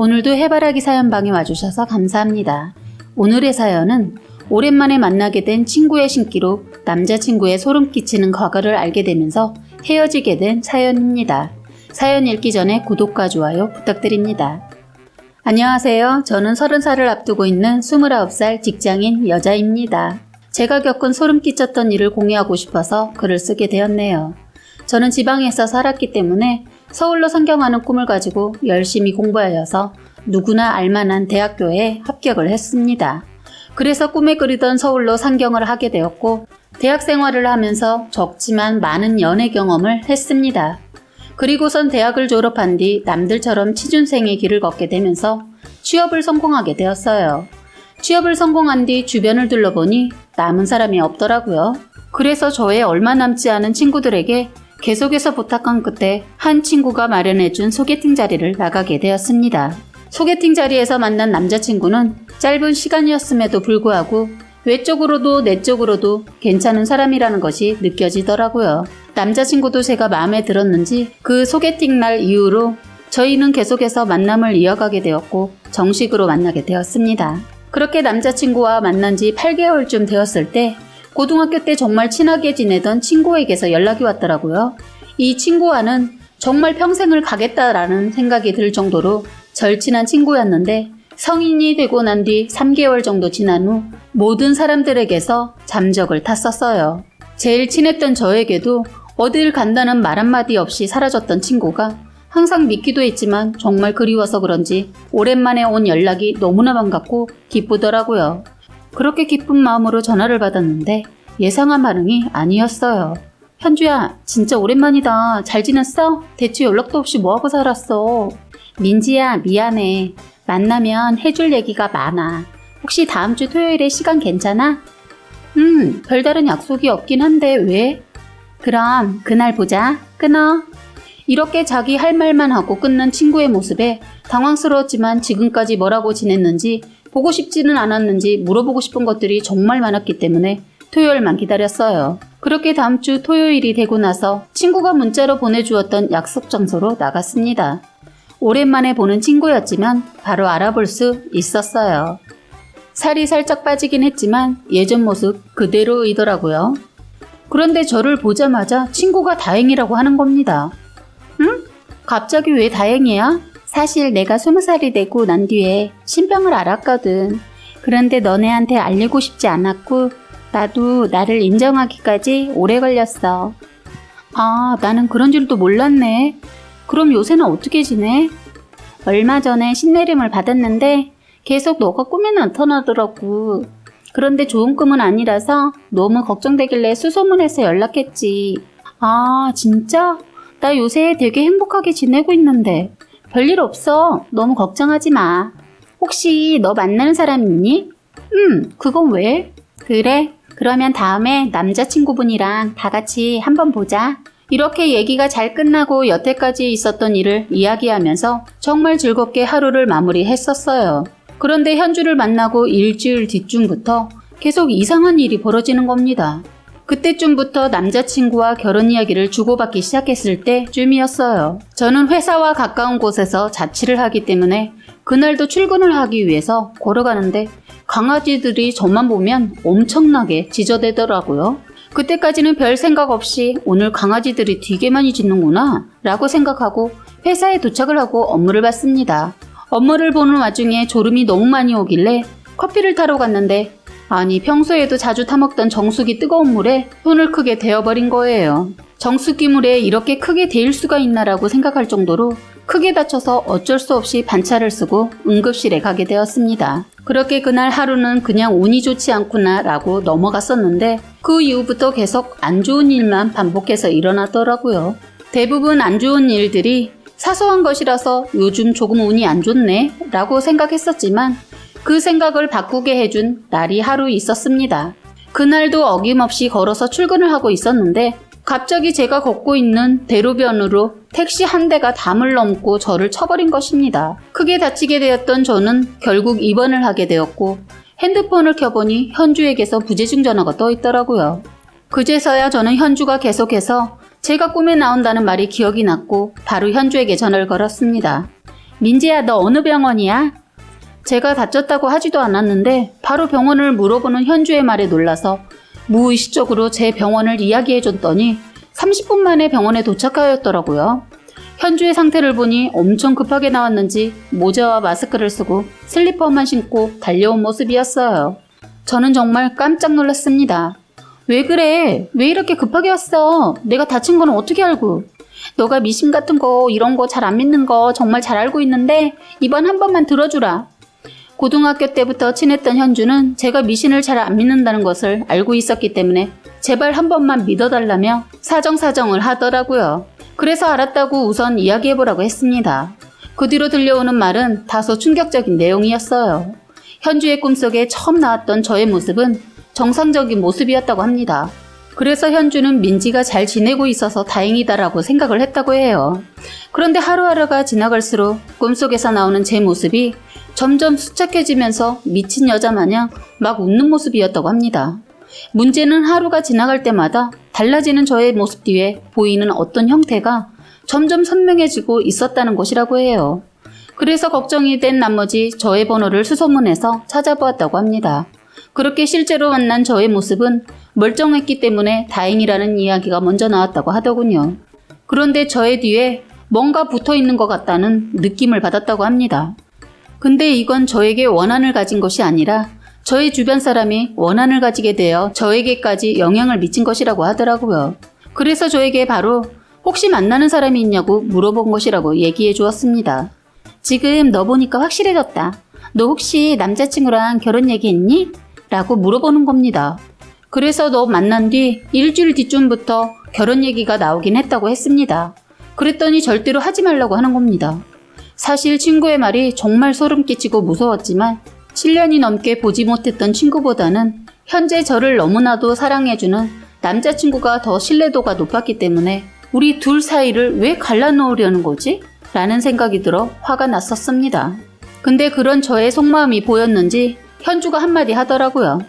오늘도 해바라기 사연방에 와주셔서 감사합니다. 오늘의 사연은 오랜만에 만나게 된 친구의 신기로 남자친구의 소름 끼치는 과거를 알게 되면서 헤어지게 된 사연입니다. 사연 읽기 전에 구독과 좋아요 부탁드립니다. 안녕하세요. 저는 30살을 앞두고 있는 29살 직장인 여자입니다. 제가 겪은 소름 끼쳤던 일을 공유하고 싶어서 글을 쓰게 되었네요. 저는 지방에서 살았기 때문에 서울로 상경하는 꿈을 가지고 열심히 공부하여서 누구나 알만한 대학교에 합격을 했습니다. 그래서 꿈에 그리던 서울로 상경을 하게 되었고 대학 생활을 하면서 적지만 많은 연애 경험을 했습니다. 그리고선 대학을 졸업한 뒤 남들처럼 취준생의 길을 걷게 되면서 취업을 성공하게 되었어요. 취업을 성공한 뒤 주변을 둘러보니 남은 사람이 없더라고요. 그래서 저의 얼마 남지 않은 친구들에게 계속해서 부탁한 끝에 한 친구가 마련해준 소개팅 자리를 나가게 되었습니다. 소개팅 자리에서 만난 남자친구는 짧은 시간이었음에도 불구하고 외적으로도 내적으로도 괜찮은 사람이라는 것이 느껴지더라고요. 남자친구도 제가 마음에 들었는지 그 소개팅 날 이후로 저희는 계속해서 만남을 이어가게 되었고 정식으로 만나게 되었습니다. 그렇게 남자친구와 만난 지 8개월쯤 되었을 때 고등학교 때 정말 친하게 지내던 친구에게서 연락이 왔더라고요. 이 친구와는 정말 평생을 가겠다라는 생각이 들 정도로 절친한 친구였는데 성인이 되고 난 뒤 3개월 정도 지난 후 모든 사람들에게서 잠적을 탔었어요. 제일 친했던 저에게도 어딜 간다는 말 한마디 없이 사라졌던 친구가 항상 믿기도 했지만 정말 그리워서 그런지 오랜만에 온 연락이 너무나 반갑고 기쁘더라고요. 그렇게 기쁜 마음으로 전화를 받았는데 예상한 반응이 아니었어요. 현주야, 진짜 오랜만이다. 잘 지냈어? 대체 연락도 없이 뭐하고 살았어? 민지야, 미안해. 만나면 해줄 얘기가 많아. 혹시 다음 주 토요일에 시간 괜찮아? 별다른 약속이 없긴 한데 왜? 그럼 그날 보자. 끊어. 이렇게 자기 할 말만 하고 끊는 친구의 모습에 당황스러웠지만 지금까지 뭐라고 지냈는지 보고 싶지는 않았는지 물어보고 싶은 것들이 정말 많았기 때문에 토요일만 기다렸어요. 그렇게 다음 주 토요일이 되고 나서 친구가 문자로 보내주었던 약속 장소로 나갔습니다. 오랜만에 보는 친구였지만 바로 알아볼 수 있었어요. 살이 살짝 빠지긴 했지만 예전 모습 그대로이더라고요. 그런데 저를 보자마자 친구가 다행이라고 하는 겁니다. 응? 갑자기 왜 다행이야? 사실 내가 20살이 되고 난 뒤에 신병을 앓았거든. 그런데 너네한테 알리고 싶지 않았고 나도 나를 인정하기까지 오래 걸렸어. 아, 나는 그런 줄도 몰랐네. 그럼 요새는 어떻게 지내? 얼마 전에 신내림을 받았는데 계속 너가 꿈에 나타나더라고. 그런데 좋은 꿈은 아니라서 너무 걱정되길래 수소문해서 연락했지. 아, 진짜? 나 요새 되게 행복하게 지내고 있는데 별일 없어. 너무 걱정하지 마. 혹시 너 만나는 사람 있니? 그건 왜? 그래? 그러면 다음에 남자친구분이랑 다 같이 한번 보자. 이렇게 얘기가 잘 끝나고 여태까지 있었던 일을 이야기하면서 정말 즐겁게 하루를 마무리했었어요. 그런데 현주를 만나고 일주일 뒤쯤부터 계속 이상한 일이 벌어지는 겁니다. 그때쯤부터 남자친구와 결혼 이야기를 주고받기 시작했을 때쯤이었어요. 저는 회사와 가까운 곳에서 자취를 하기 때문에 그날도 출근을 하기 위해서 걸어가는데 강아지들이 저만 보면 엄청나게 짖어대더라고요. 그때까지는 별 생각 없이 오늘 강아지들이 되게 많이 짖는구나 라고 생각하고 회사에 도착을 하고 업무를 봤습니다. 업무를 보는 와중에 졸음이 너무 많이 오길래 커피를 타러 갔는데 아니 평소에도 자주 타먹던 정수기 뜨거운 물에 손을 크게 데워버린 거예요. 정수기 물에 이렇게 크게 데일 수가 있나라고 생각할 정도로 크게 다쳐서 어쩔 수 없이 반차를 쓰고 응급실에 가게 되었습니다. 그렇게 그날 하루는 그냥 운이 좋지 않구나 라고 넘어갔었는데 그 이후부터 계속 안 좋은 일만 반복해서 일어나더라고요. 대부분 안 좋은 일들이 사소한 것이라서 요즘 조금 운이 안 좋네 라고 생각했었지만 그 생각을 바꾸게 해준 날이 하루 있었습니다. 그날도 어김없이 걸어서 출근을 하고 있었는데 갑자기 제가 걷고 있는 대로변으로 택시 한 대가 담을 넘고 저를 쳐버린 것입니다. 크게 다치게 되었던 저는 결국 입원을 하게 되었고 핸드폰을 켜보니 현주에게서 부재중 전화가 떠 있더라고요. 그제서야 저는 현주가 계속해서 제가 꿈에 나온다는 말이 기억이 났고 바로 현주에게 전화를 걸었습니다. 민지야, 너 어느 병원이야? 제가 다쳤다고 하지도 않았는데 바로 병원을 물어보는 현주의 말에 놀라서 무의식적으로 제 병원을 이야기해줬더니 30분 만에 병원에 도착하였더라고요. 현주의 상태를 보니 엄청 급하게 나왔는지 모자와 마스크를 쓰고 슬리퍼만 신고 달려온 모습이었어요. 저는 정말 깜짝 놀랐습니다. 왜 그래? 왜 이렇게 급하게 왔어? 내가 다친 건 어떻게 알고? 너가 미심 같은 거 이런 거 잘 안 믿는 거 정말 잘 알고 있는데 이번 한 번만 들어주라. 고등학교 때부터 친했던 현주는 제가 미신을 잘 안 믿는다는 것을 알고 있었기 때문에 제발 한 번만 믿어달라며 사정사정을 하더라고요. 그래서 알았다고 우선 이야기해보라고 했습니다. 그 뒤로 들려오는 말은 다소 충격적인 내용이었어요. 현주의 꿈속에 처음 나왔던 저의 모습은 정상적인 모습이었다고 합니다. 그래서 현주는 민지가 잘 지내고 있어서 다행이다라고 생각을 했다고 해요. 그런데 하루하루가 지나갈수록 꿈속에서 나오는 제 모습이 점점 수척해지면서 미친 여자 마냥 막 웃는 모습이었다고 합니다. 문제는 하루가 지나갈 때마다 달라지는 저의 모습 뒤에 보이는 어떤 형태가 점점 선명해지고 있었다는 것이라고 해요. 그래서 걱정이 된 나머지 저의 번호를 수소문해서 찾아보았다고 합니다. 그렇게 실제로 만난 저의 모습은 멀쩡했기 때문에 다행이라는 이야기가 먼저 나왔다고 하더군요. 그런데 저의 뒤에 뭔가 붙어있는 것 같다는 느낌을 받았다고 합니다. 근데 이건 저에게 원한을 가진 것이 아니라 저의 주변 사람이 원한을 가지게 되어 저에게까지 영향을 미친 것이라고 하더라고요. 그래서 저에게 바로 혹시 만나는 사람이 있냐고 물어본 것이라고 얘기해 주었습니다. 지금 너 보니까 확실해졌다. 너 혹시 남자친구랑 결혼 얘기했니? 라고 물어보는 겁니다. 그래서 너 만난 뒤 일주일 뒤쯤부터 결혼 얘기가 나오긴 했다고 했습니다. 그랬더니 절대로 하지 말라고 하는 겁니다. 사실 친구의 말이 정말 소름 끼치고 무서웠지만 7년이 넘게 보지 못했던 친구보다는 현재 저를 너무나도 사랑해주는 남자친구가 더 신뢰도가 높았기 때문에 우리 둘 사이를 왜 갈라놓으려는 거지? 라는 생각이 들어 화가 났었습니다. 근데 그런 저의 속마음이 보였는지 현주가 한마디 하더라고요.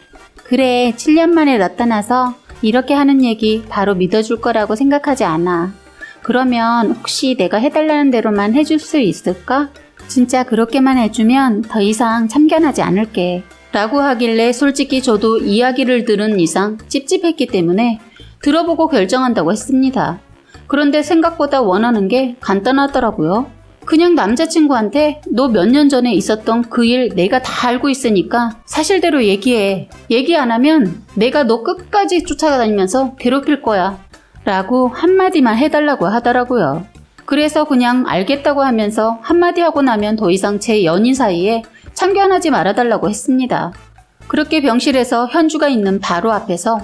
그래, 7년 만에 나타나서 이렇게 하는 얘기 바로 믿어줄 거라고 생각하지 않아. 그러면 혹시 내가 해달라는 대로만 해줄 수 있을까? 진짜 그렇게만 해주면 더 이상 참견하지 않을게. 라고 하길래 솔직히 저도 이야기를 들은 이상 찝찝했기 때문에 들어보고 결정한다고 했습니다. 그런데 생각보다 원하는 게 간단하더라고요. 그냥 남자친구한테 너 몇 년 전에 있었던 그 일 내가 다 알고 있으니까 사실대로 얘기해. 얘기 안 하면 내가 너 끝까지 쫓아다니면서 괴롭힐 거야. 라고 한마디만 해달라고 하더라고요. 그래서 그냥 알겠다고 하면서 한마디 하고 나면 더 이상 제 연인 사이에 참견하지 말아달라고 했습니다. 그렇게 병실에서 현주가 있는 바로 앞에서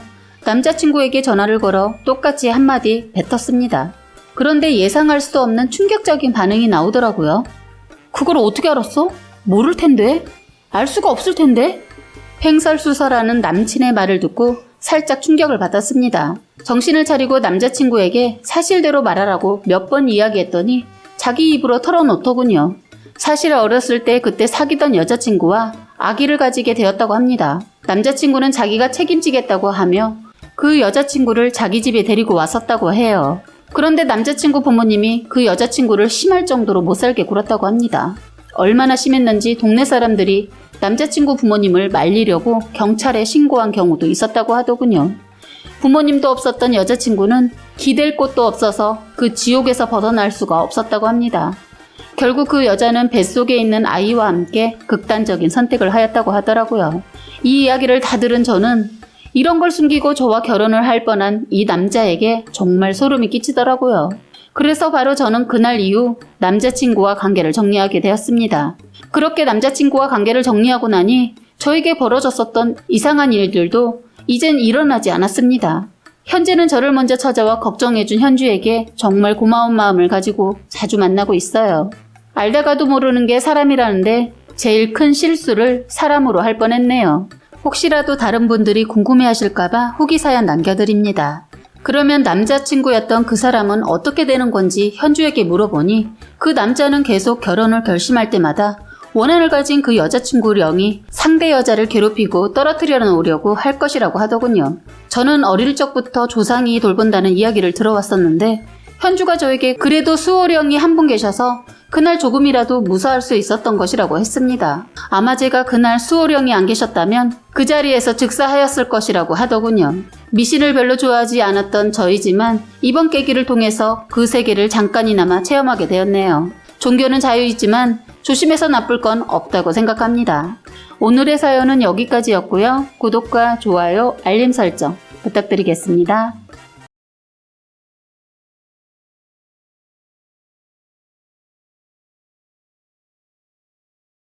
남자친구에게 전화를 걸어 똑같이 한마디 뱉었습니다. 그런데 예상할 수 없는 충격적인 반응이 나오더라고요. 그걸 어떻게 알았어? 모를 텐데? 알 수가 없을 텐데? 횡설수설하는 남친의 말을 듣고 살짝 충격을 받았습니다. 정신을 차리고 남자친구에게 사실대로 말하라고 몇 번 이야기했더니 자기 입으로 털어놓더군요. 사실 어렸을 때 그때 사귀던 여자친구와 아기를 가지게 되었다고 합니다. 남자친구는 자기가 책임지겠다고 하며 그 여자친구를 자기 집에 데리고 왔었다고 해요. 그런데 남자친구 부모님이 그 여자친구를 심할 정도로 못살게 굴었다고 합니다. 얼마나 심했는지 동네 사람들이 남자친구 부모님을 말리려고 경찰에 신고한 경우도 있었다고 하더군요. 부모님도 없었던 여자친구는 기댈 곳도 없어서 그 지옥에서 벗어날 수가 없었다고 합니다. 결국 그 여자는 뱃속에 있는 아이와 함께 극단적인 선택을 하였다고 하더라고요. 이 이야기를 다 들은 저는 이런 걸 숨기고 저와 결혼을 할 뻔한 이 남자에게 정말 소름이 끼치더라고요. 그래서 바로 저는 그날 이후 남자친구와 관계를 정리하게 되었습니다. 그렇게 남자친구와 관계를 정리하고 나니 저에게 벌어졌었던 이상한 일들도 이젠 일어나지 않았습니다. 현재는 저를 먼저 찾아와 걱정해준 현주에게 정말 고마운 마음을 가지고 자주 만나고 있어요. 알다가도 모르는 게 사람이라는데 제일 큰 실수를 사람으로 할 뻔했네요. 혹시라도 다른 분들이 궁금해하실까봐 후기 사연 남겨드립니다. 그러면 남자친구였던 그 사람은 어떻게 되는 건지 현주에게 물어보니 그 남자는 계속 결혼을 결심할 때마다 원한을 가진 그 여자친구령이 상대 여자를 괴롭히고 떨어뜨려 놓으려고 할 것이라고 하더군요. 저는 어릴 적부터 조상이 돌본다는 이야기를 들어왔었는데 현주가 저에게 그래도 수호령이 한 분 계셔서 그날 조금이라도 무사할 수 있었던 것이라고 했습니다. 아마 제가 그날 수호령이 안 계셨다면 그 자리에서 즉사하였을 것이라고 하더군요. 미신을 별로 좋아하지 않았던 저이지만 이번 계기를 통해서 그 세계를 잠깐이나마 체험하게 되었네요. 종교는 자유이지만 조심해서 나쁠 건 없다고 생각합니다. 오늘의 사연은 여기까지였고요. 구독과 좋아요, 알림 설정 부탁드리겠습니다.